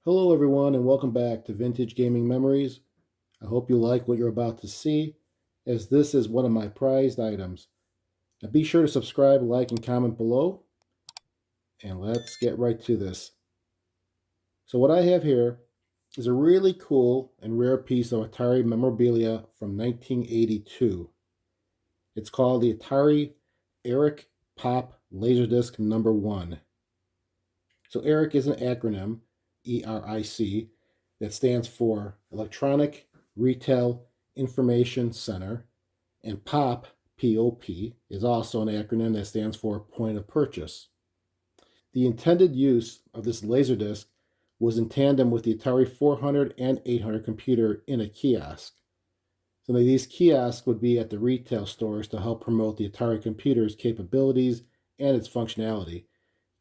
Hello everyone and welcome back to Vintage Gaming Memories. I hope you like what you're about to see, as this is one of my prized items. Now be sure to subscribe, like, and comment below, and let's get right to this. So what I have here is a really cool and rare piece of Atari memorabilia from 1982. It's called the Atari E.R.I.C Pop LaserDisc number 1. So E.R.I.C is an acronym, E.R.I.C, that stands for Electronic Retail Information Center, and P.O.P, P.O.P, is also an acronym that stands for Point of Purchase. The intended use of this LaserDisc was in tandem with the Atari 400 and 800 computer in a kiosk. So these kiosks would be at the retail stores to help promote the Atari computer's capabilities and its functionality.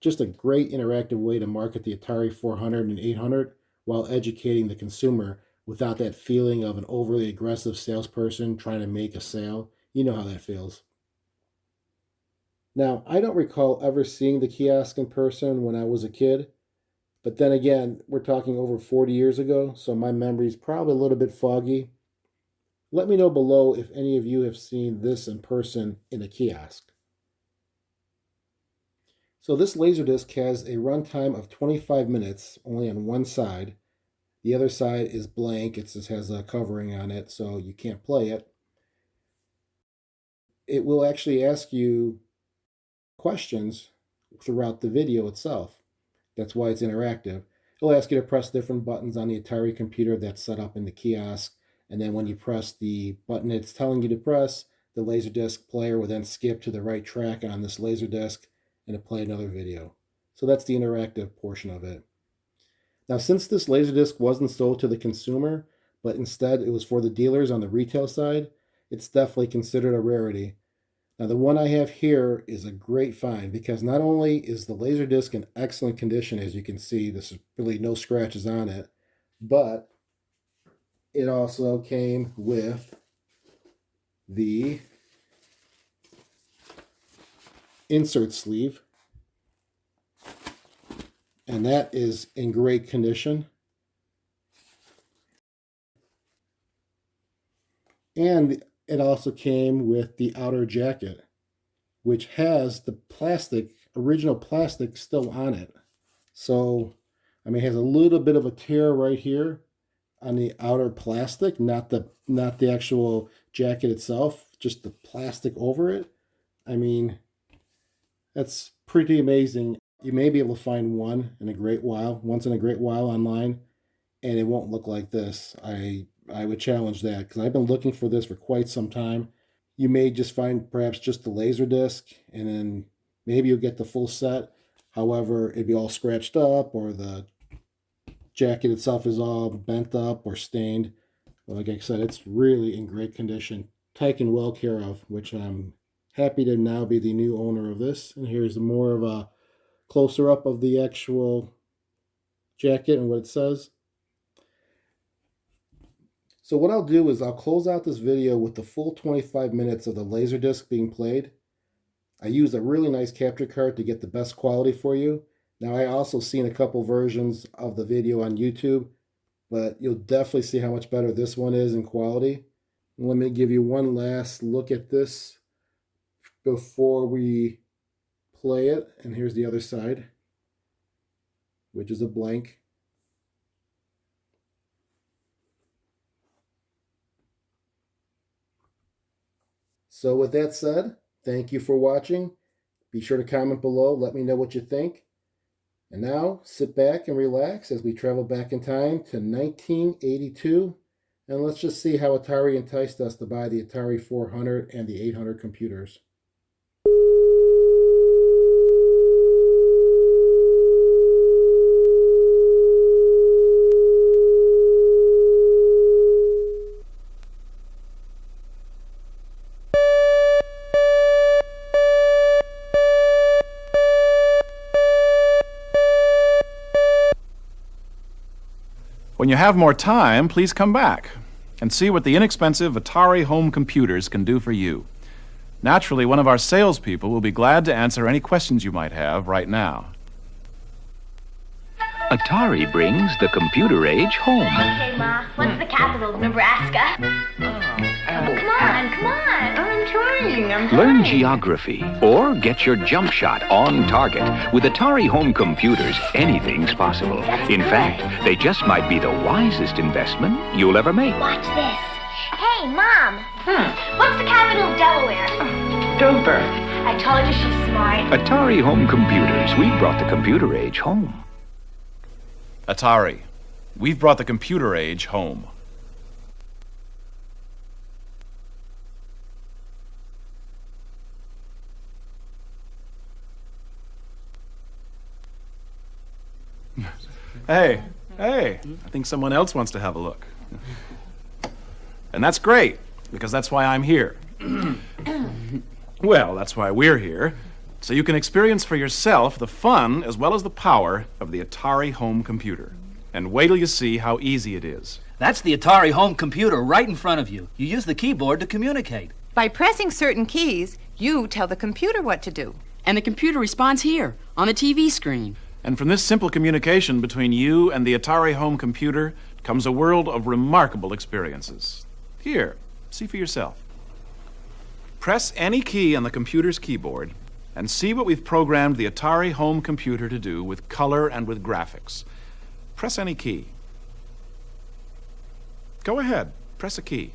Just a great interactive way to market the Atari 400 and 800 while educating the consumer without that feeling of an overly aggressive salesperson trying to make a sale. You know how that feels. Now, I don't recall ever seeing the kiosk in person when I was a kid, but then again, we're talking over 40 years ago, so my memory's probably a little bit foggy. Let me know below if any of you have seen this in person in a kiosk. So this LaserDisc has a runtime of 25 minutes, only on one side. The other side is blank. It just has a covering on it, so you can't play it. It will actually ask you questions throughout the video itself. That's why it's interactive. It'll ask you to press different buttons on the Atari computer that's set up in the kiosk, and then when you press the button it's telling you to press, the LaserDisc player will then skip to the right track on this LaserDisc and to play another video. So that's the interactive portion of it. Now, since this LaserDisc wasn't sold to the consumer, but instead it was for the dealers on the retail side, it's definitely considered a rarity. Now, the one I have here is a great find because not only is the LaserDisc in excellent condition, as you can see, there's really no scratches on it, but it also came with the insert sleeve, and that is in great condition. And it also came with the outer jacket, which has the original plastic still on it. So, I mean, it has a little bit of a tear right here on the outer plastic, not the actual jacket itself, just the plastic over it. I mean, that's pretty amazing. You may be able to find once in a great while online, and it won't look like this. I would challenge that because I've been looking for this for quite some time. You may just find perhaps just the LaserDisc, and then maybe you'll get the full set. However, it'd be all scratched up, or the jacket itself is all bent up or stained. But like I said, it's really in great condition, taken well care of, which I'm happy to now be the new owner of this. And here's more of a closer up of the actual jacket and what it says. So what I'll do is I'll close out this video with the full 25 minutes of the LaserDisc being played. I used a really nice capture card to get the best quality for you. Now, I also seen a couple versions of the video on YouTube, but you'll definitely see how much better this one is in quality. Let me give you one last look at this before we play it. And here's the other side, which is a blank. So with that said, thank you for watching. Be sure to comment below. Let me know what you think. And now, sit back and relax as we travel back in time to 1982. And let's just see how Atari enticed us to buy the Atari 400 and the 800 computers. When you have more time, please come back and see what the inexpensive Atari home computers can do for you. Naturally, one of our salespeople will be glad to answer any questions you might have right now. Atari brings the computer age home. Okay, Ma. What's the capital of Nebraska? Come on. I'm trying. Learn geography or get your jump shot on target. With Atari home computers, anything's possible. In fact, they just might be the wisest investment you'll ever make. Watch this. Hey, Mom. What's the capital of Delaware? Dover. I told you she's smart. Atari home computers. We brought the computer age home. Atari, we've brought the computer age home. Hey, I think someone else wants to have a look. And that's great, because that's why I'm here. Well, that's why we're here, so you can experience for yourself the fun as well as the power of the Atari home computer. And wait till you see how easy it is. That's the Atari home computer right in front of you. You use the keyboard to communicate. By pressing certain keys, you tell the computer what to do. And the computer responds here, on the TV screen. And from this simple communication between you and the Atari home computer comes a world of remarkable experiences. Here, see for yourself. Press any key on the computer's keyboard and see what we've programmed the Atari home computer to do with color and with graphics. Press any key. Go ahead, press a key.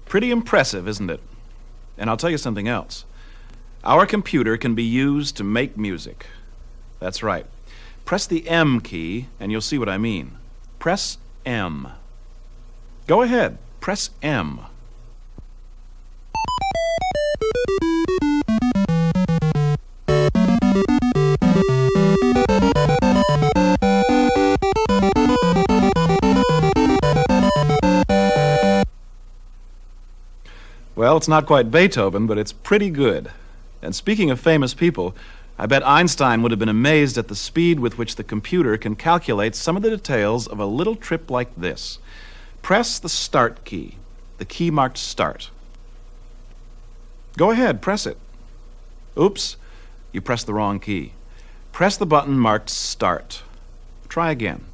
Pretty impressive, isn't it? And I'll tell you something else. Our computer can be used to make music. That's right. Press the M key, and you'll see what I mean. Press M. Go ahead, press M. Well, it's not quite Beethoven, but it's pretty good. And speaking of famous people, I bet Einstein would have been amazed at the speed with which the computer can calculate some of the details of a little trip like this. Press the Start key, the key marked Start. Go ahead, press it. Oops, you pressed the wrong key. Press the button marked Start. Try again.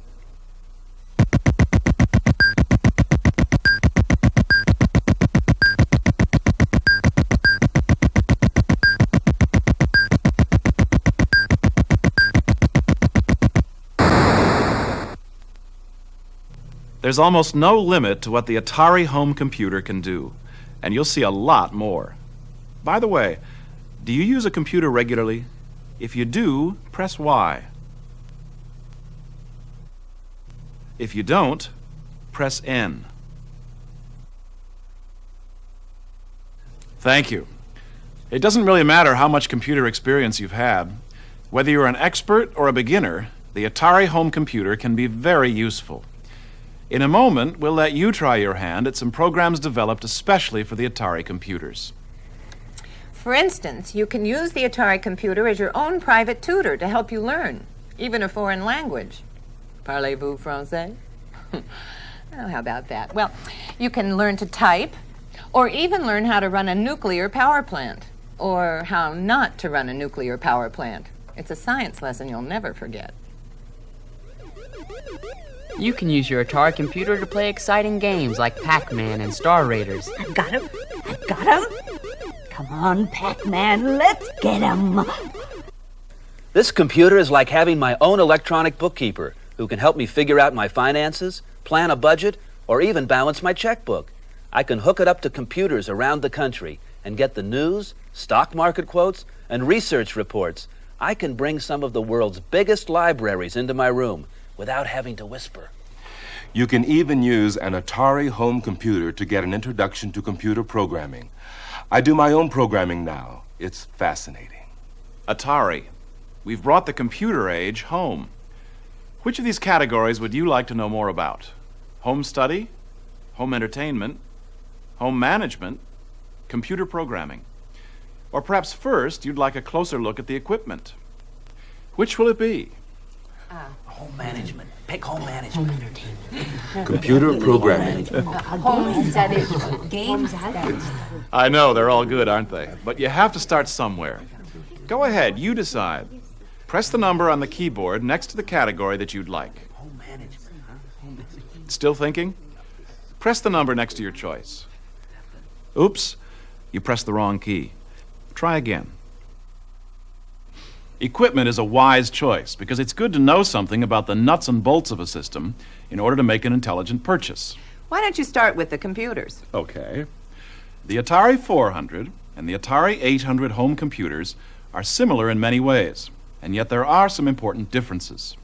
There's almost no limit to what the Atari home computer can do, and you'll see a lot more. By the way, do you use a computer regularly? If you do, press Y. If you don't, press N. Thank you. It doesn't really matter how much computer experience you've had. Whether you're an expert or a beginner, the Atari home computer can be very useful. In a moment, we'll let you try your hand at some programs developed especially for the Atari computers. For instance, you can use the Atari computer as your own private tutor to help you learn, even a foreign language. Parlez-vous français? Oh, how about that? Well, you can learn to type, or even learn how to run a nuclear power plant, or how not to run a nuclear power plant. It's a science lesson you'll never forget. You can use your Atari computer to play exciting games like Pac-Man and Star Raiders. I've got him. Come on, Pac-Man, let's get him. This computer is like having my own electronic bookkeeper who can help me figure out my finances, plan a budget, or even balance my checkbook. I can hook it up to computers around the country and get the news, stock market quotes, and research reports. I can bring some of the world's biggest libraries into my room without having to whisper. You can even use an Atari home computer to get an introduction to computer programming. I do my own programming now. It's fascinating. Atari, we've brought the computer age home. Which of these categories would you like to know more about? Home study, home entertainment, home management, computer programming? Or perhaps first you'd like a closer look at the equipment? Which will it be? Home management. Pick home management. Computer programming. Home studies. Games. I know, they're all good, aren't they? But you have to start somewhere. Go ahead, you decide. Press the number on the keyboard next to the category that you'd like. Home management, huh? Still thinking? Press the number next to your choice. Oops, you pressed the wrong key. Try again. Equipment is a wise choice because it's good to know something about the nuts and bolts of a system in order to make an intelligent purchase. Why don't you start with the computers? Okay. The Atari 400 and the Atari 800 home computers are similar in many ways, and yet there are some important differences.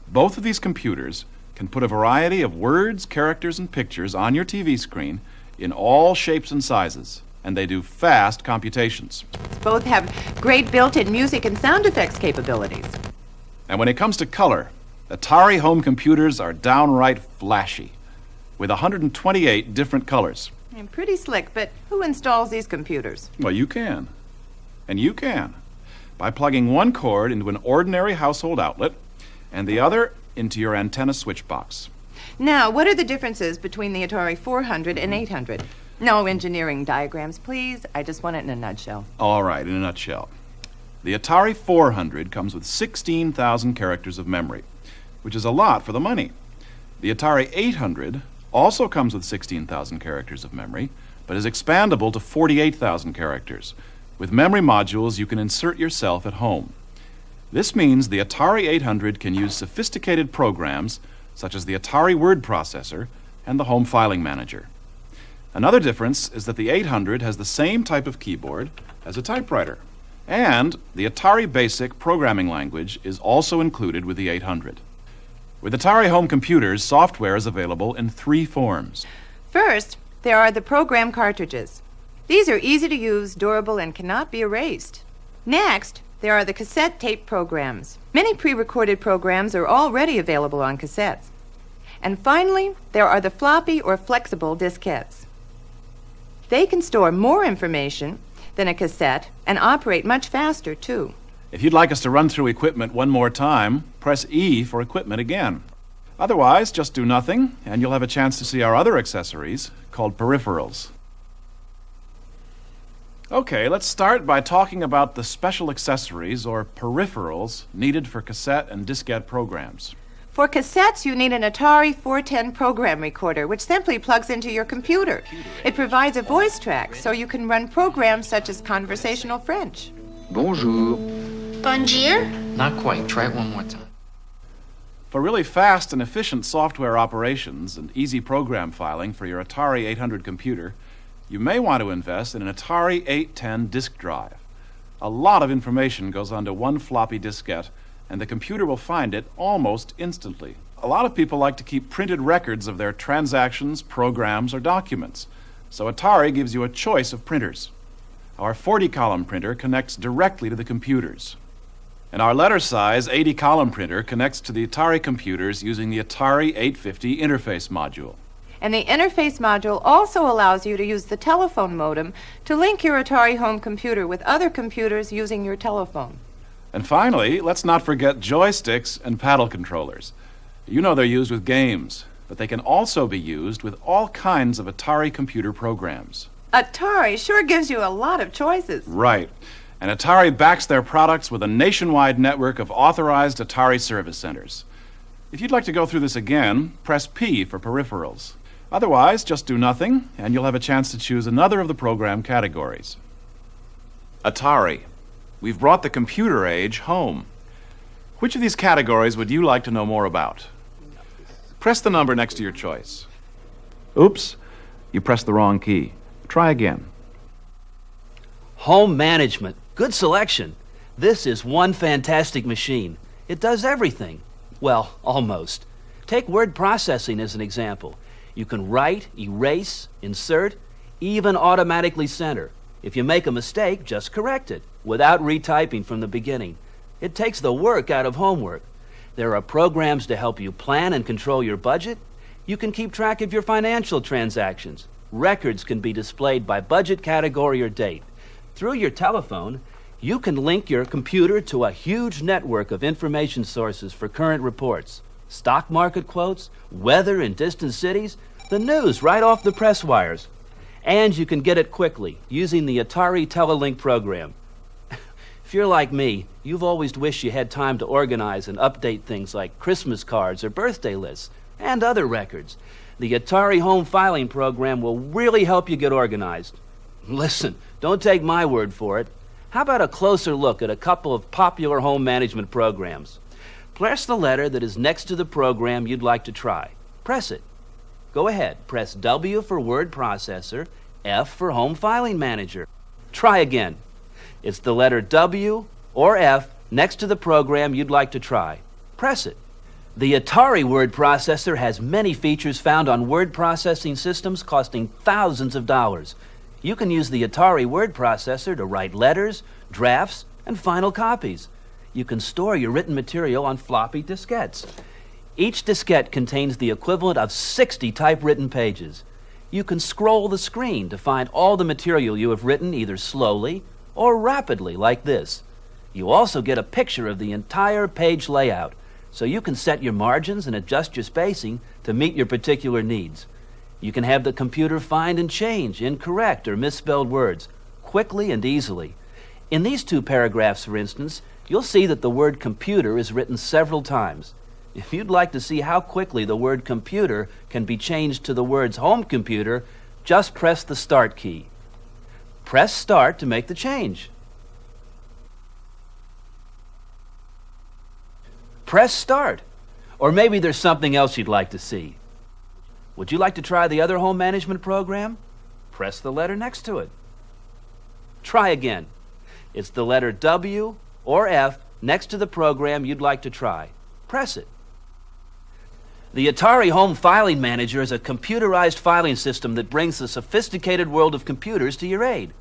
Both of these computers can put a variety of words, characters, and pictures on your TV screen in all shapes and sizes, and they do fast computations. Both have great built-in music and sound effects capabilities. And when it comes to color, Atari home computers are downright flashy, with 128 different colors. And pretty slick, but who installs these computers? Well, you can. And you can. By plugging one cord into an ordinary household outlet and the other into your antenna switch box. Now, what are the differences between the Atari 400 and 800? No engineering diagrams, please. I just want it in a nutshell. All right, in a nutshell. The Atari 400 comes with 16,000 characters of memory, which is a lot for the money. The Atari 800 also comes with 16,000 characters of memory, but is expandable to 48,000 characters. With memory modules, you can insert yourself at home. This means the Atari 800 can use sophisticated programs such as the Atari Word Processor and the Home Filing Manager. Another difference is that the 800 has the same type of keyboard as a typewriter. And the Atari Basic programming language is also included with the 800. With Atari home computers, software is available in 3 forms. First, there are the program cartridges. These are easy to use, durable, and cannot be erased. Next, there are the cassette tape programs. Many pre-recorded programs are already available on cassettes. And finally, there are the floppy or flexible diskettes. They can store more information than a cassette and operate much faster, too. If you'd like us to run through equipment one more time, press E for equipment again. Otherwise, just do nothing, and you'll have a chance to see our other accessories called peripherals. Okay, let's start by talking about the special accessories or peripherals needed for cassette and diskette programs. For cassettes, you need an Atari 410 program recorder, which simply plugs into your computer. It provides a voice track, so you can run programs such as conversational French. Bonjour. Bonjour? Not quite. Try it one more time. For really fast and efficient software operations and easy program filing for your Atari 800 computer, you may want to invest in an Atari 810 disk drive. A lot of information goes onto one floppy diskette, and the computer will find it almost instantly. A lot of people like to keep printed records of their transactions, programs, or documents, so Atari gives you a choice of printers. Our 40-column printer connects directly to the computers. And our letter-size 80-column printer connects to the Atari computers using the Atari 850 interface module. And the interface module also allows you to use the telephone modem to link your Atari home computer with other computers using your telephone. And finally, let's not forget joysticks and paddle controllers. You know they're used with games, but they can also be used with all kinds of Atari computer programs. Atari sure gives you a lot of choices. Right. And Atari backs their products with a nationwide network of authorized Atari service centers. If you'd like to go through this again, press P for peripherals. Otherwise, just do nothing, and you'll have a chance to choose another of the program categories. Atari. We've brought the computer age home. Which of these categories would you like to know more about? Press the number next to your choice. Oops, you pressed the wrong key. Try again. Home management. Good selection. This is one fantastic machine. It does everything. Well, almost. Take word processing as an example. You can write, erase, insert, even automatically center. If you make a mistake, just correct it, without retyping from the beginning. It takes the work out of homework. There are programs to help you plan and control your budget. You can keep track of your financial transactions. Records can be displayed by budget category or date. Through your telephone, You can link your computer to a huge network of information sources for current reports, stock market quotes, weather in distant cities, the news right off the press wires. And you can get it quickly using the Atari Telelink program. If you're like me, you've always wished you had time to organize and update things like Christmas cards or birthday lists and other records. The Atari Home Filing program will really help you get organized. Listen, don't take my word for it. How about a closer look at a couple of popular home management programs? Press the letter that is next to the program you'd like to try. Press it. Go ahead. Press W for Word Processor, F for Home Filing Manager. Try again. It's the letter W or F next to the program you'd like to try. Press it. The Atari word processor has many features found on word processing systems costing thousands of dollars. You can use the Atari word processor to write letters, drafts, and final copies. You can store your written material on floppy diskettes. Each diskette contains the equivalent of 60 typewritten pages. You can scroll the screen to find all the material you have written either slowly or rapidly, like this. You also get a picture of the entire page layout, so you can set your margins and adjust your spacing to meet your particular needs. You can have the computer find and change incorrect or misspelled words quickly and easily. In these two paragraphs, for instance, you'll see that the word computer is written several times. If you'd like to see how quickly the word computer can be changed to the words home computer, just press the Start key. Press Start to make the change. Press Start. Or maybe there's something else you'd like to see. Would you like to try the other home management program? Press the letter next to it. Try again. It's the letter W or F next to the program you'd like to try. Press it. The Atari Home Filing Manager is a computerized filing system that brings the sophisticated world of computers to your aid.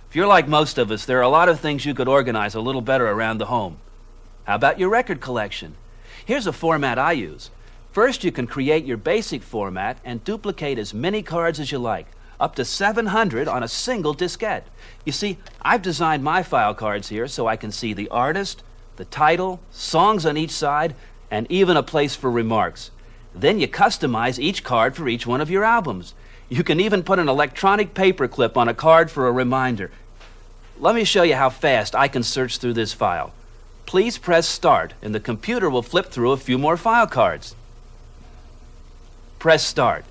If you're like most of us, there are a lot of things you could organize a little better around the home. How about your record collection? Here's a format I use. First, you can create your basic format and duplicate as many cards as you like, up to 700 on a single diskette. You see, I've designed my file cards here so I can see the artist, the title, songs on each side, and even a place for remarks. Then you customize each card for each one of your albums. You can even put an electronic paperclip on a card for a reminder. Let me show you how fast I can search through this file. Please press Start, and the computer will flip through a few more file cards. Press Start.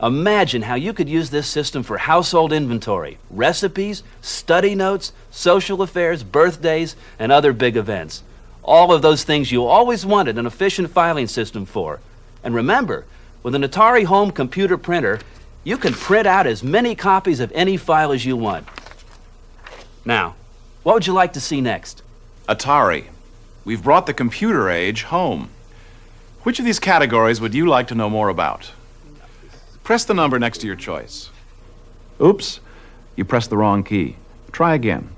Imagine how you could use this system for household inventory, recipes, study notes, social affairs, birthdays, and other big events. All of those things you always wanted an efficient filing system for. And remember, with an Atari home computer printer, you can print out as many copies of any file as you want. Now, what would you like to see next? Atari. We've brought the computer age home. Which of these categories would you like to know more about? Press the number next to your choice. Oops, you pressed the wrong key. Try again.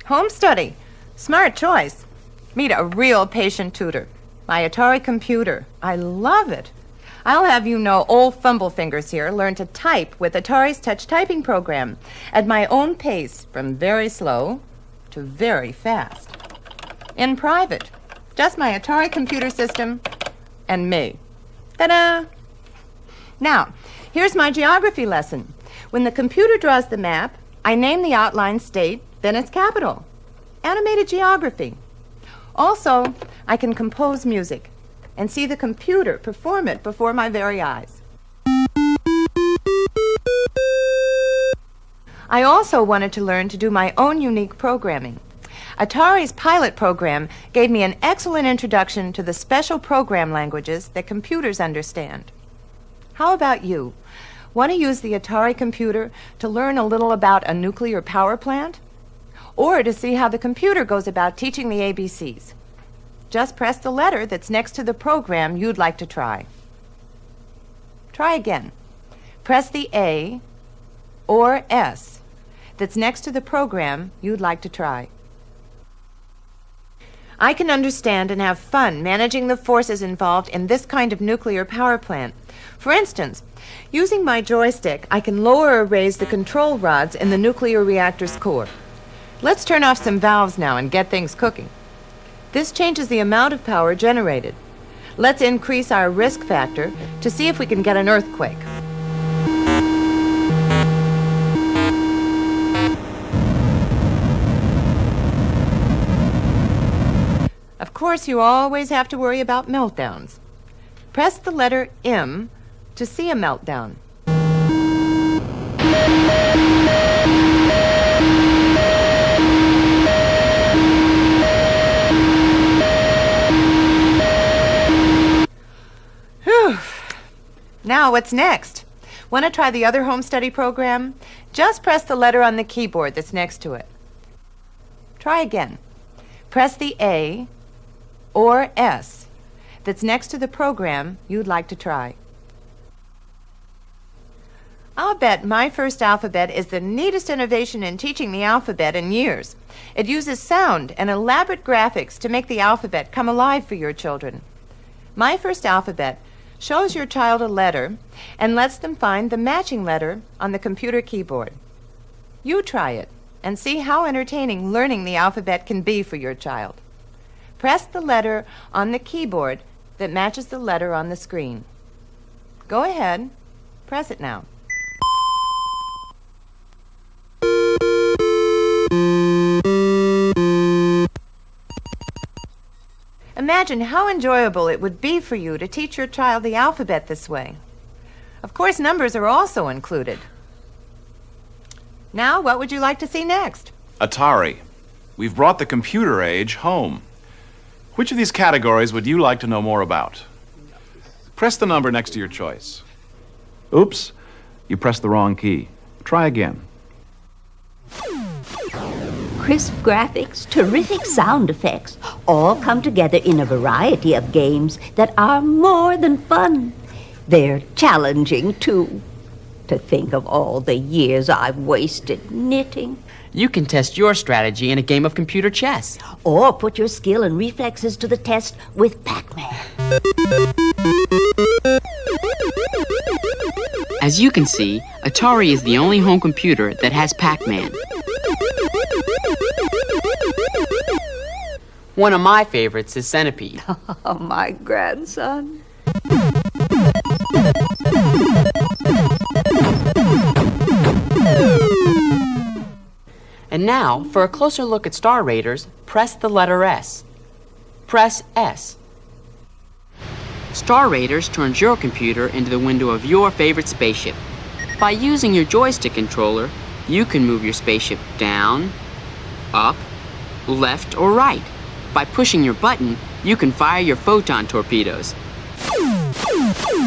Home study. Smart choice. Meet a real patient tutor. My Atari computer. I love it. I'll have you know old Fumblefingers here learn to type with Atari's touch typing program at my own pace from very slow to very fast. In private. Just my Atari computer system and me. Ta-da! Now, here's my geography lesson. When the computer draws the map, I name the outline state, then its capital. Animated geography. Also, I can compose music and see the computer perform it before my very eyes. I also wanted to learn to do my own unique programming. Atari's pilot program gave me an excellent introduction to the special program languages that computers understand. How about you? Want to use the Atari computer to learn a little about a nuclear power plant? Or to see how the computer goes about teaching the ABCs? Just press the letter that's next to the program you'd like to try. Try again. Press the A or S that's next to the program you'd like to try. I can understand and have fun managing the forces involved in this kind of nuclear power plant. For instance, using my joystick, I can lower or raise the control rods in the nuclear reactor's core. Let's turn off some valves now and get things cooking. This changes the amount of power generated. Let's increase our risk factor to see if we can get an earthquake. Of course, you always have to worry about meltdowns. Press the letter M to see a meltdown. Whew. Now, what's next? Want to try the other home study program? Just press the letter on the keyboard that's next to it. Try again. Press the A or S that's next to the program you'd like to try. I'll bet My First Alphabet is the neatest innovation in teaching the alphabet in years. It uses sound and elaborate graphics to make the alphabet come alive for your children. My First Alphabet shows your child a letter and lets them find the matching letter on the computer keyboard. You try it and see how entertaining learning the alphabet can be for your child. Press the letter on the keyboard that matches the letter on the screen. Go ahead, press it now. Imagine how enjoyable it would be for you to teach your child the alphabet this way. Of course, numbers are also included. Now, what would you like to see next? Atari. We've brought the computer age home. Which of these categories would you like to know more about? Press the number next to your choice. Oops, you pressed the wrong key. Try again. Crisp graphics, terrific sound effects, all come together in a variety of games that are more than fun. They're challenging, too. To think of all the years I've wasted knitting. You can test your strategy in a game of computer chess. Or put your skill and reflexes to the test with Pac-Man. As you can see, Atari is the only home computer that has Pac-Man. One of my favorites is Centipede. Oh, my grandson. And now, for a closer look at Star Raiders, press the letter S. Press S. Star Raiders turns your computer into the window of your favorite spaceship. By using your joystick controller, you can move your spaceship down, up, left, or right. By pushing your button, you can fire your photon torpedoes.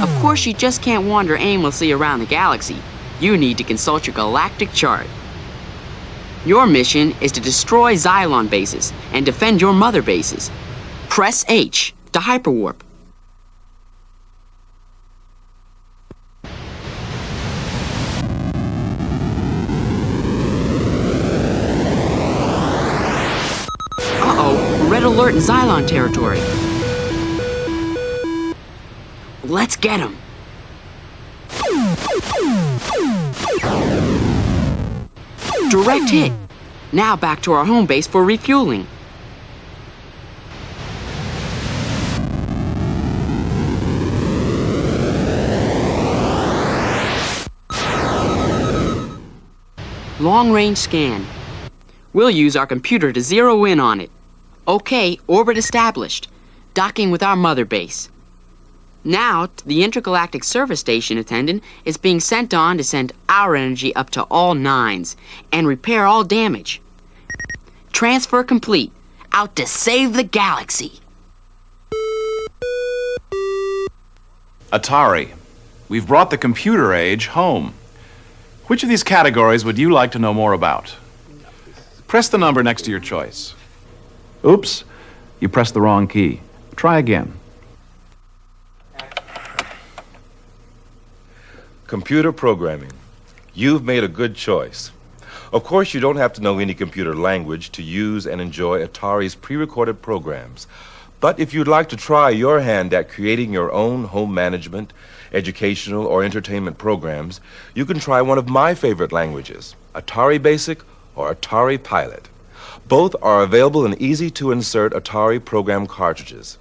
Of course, you just can't wander aimlessly around the galaxy. You need to consult your galactic chart. Your mission is to destroy Xylon bases and defend your mother bases. Press H to hyperwarp. Uh-oh, red alert in Xylon territory. Let's get him. Direct hit. Now back to our home base for refueling. Long-range scan. We'll use our computer to zero in on it. Okay, orbit established. Docking with our mother base. Now, the intergalactic service station attendant is being sent on to send our energy up to all nines and repair all damage. Transfer complete. Out to save the galaxy. Atari. We've brought the computer age home. Which of these categories would you like to know more about? Press the number next to your choice. Oops, you pressed the wrong key. Try again. Computer programming. You've made a good choice. Of course, you don't have to know any computer language to use and enjoy Atari's pre-recorded programs. But if you'd like to try your hand at creating your own home management, educational, or entertainment programs, you can try one of my favorite languages, Atari Basic or Atari Pilot. Both are available in easy-to-insert Atari program cartridges.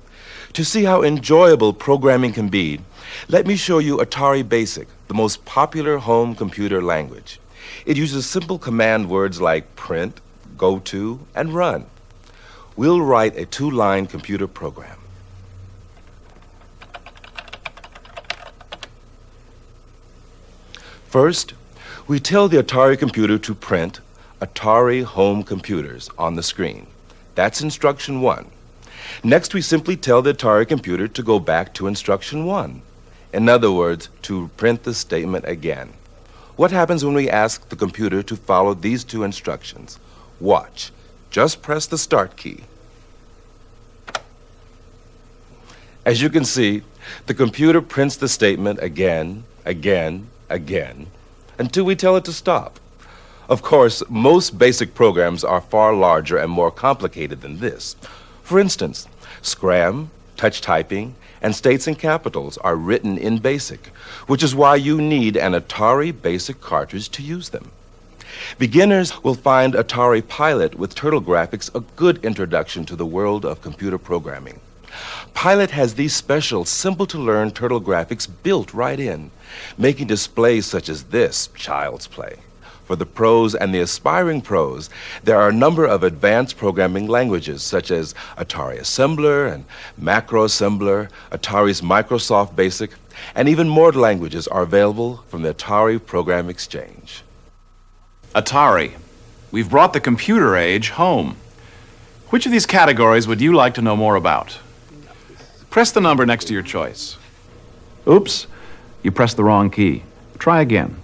To see how enjoyable programming can be, let me show you Atari Basic, the most popular home computer language. It uses simple command words like print, go to, and run. We'll write a 2-line computer program. First, we tell the Atari computer to print Atari Home Computers on the screen. That's instruction 1. Next, we simply tell the Atari computer to go back to instruction 1. In other words, to print the statement again. What happens when we ask the computer to follow these 2 instructions? Watch. Just press the start key. As you can see, the computer prints the statement again, again, again, until we tell it to stop. Of course, most basic programs are far larger and more complicated than this. For instance, Scram, touch typing, and states and capitals are written in BASIC, which is why you need an Atari Basic cartridge to use them. Beginners will find Atari Pilot with Turtle Graphics a good introduction to the world of computer programming. Pilot has these special, simple-to-learn Turtle Graphics built right in, making displays such as this child's play. For the pros and the aspiring pros, there are a number of advanced programming languages such as Atari Assembler and Macro Assembler, Atari's Microsoft Basic, and even more languages are available from the Atari Program Exchange. Atari. We've brought the computer age home. Which of these categories would you like to know more about? Press the number next to your choice. Oops, you pressed the wrong key. Try again.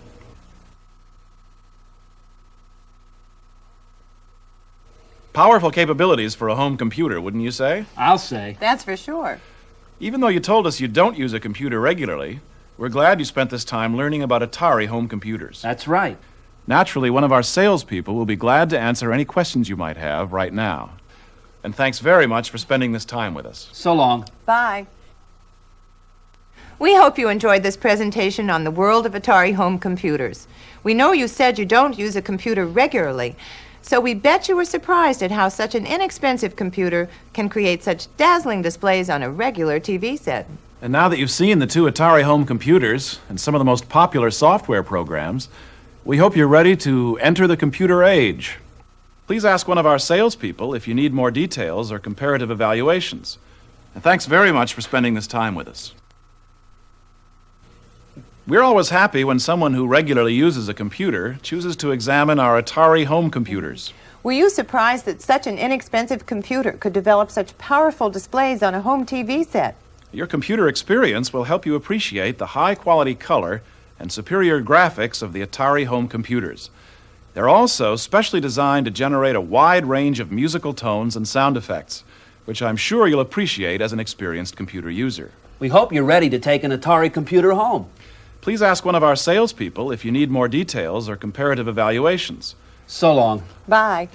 Powerful capabilities for a home computer, wouldn't you say? I'll say. That's for sure. Even though you told us you don't use a computer regularly, we're glad you spent this time learning about Atari home computers. That's right. Naturally, one of our salespeople will be glad to answer any questions you might have right now. And thanks very much for spending this time with us. So long. Bye. We hope you enjoyed this presentation on the world of Atari home computers. We know you said you don't use a computer regularly, so we bet you were surprised at how such an inexpensive computer can create such dazzling displays on a regular TV set. And now that you've seen the 2 Atari home computers and some of the most popular software programs, we hope you're ready to enter the computer age. Please ask one of our salespeople if you need more details or comparative evaluations. And thanks very much for spending this time with us. We're always happy when someone who regularly uses a computer chooses to examine our Atari home computers. Were you surprised that such an inexpensive computer could develop such powerful displays on a home TV set? Your computer experience will help you appreciate the high-quality color and superior graphics of the Atari home computers. They're also specially designed to generate a wide range of musical tones and sound effects, which I'm sure you'll appreciate as an experienced computer user. We hope you're ready to take an Atari computer home. Please ask one of our salespeople if you need more details or comparative evaluations. So long. Bye.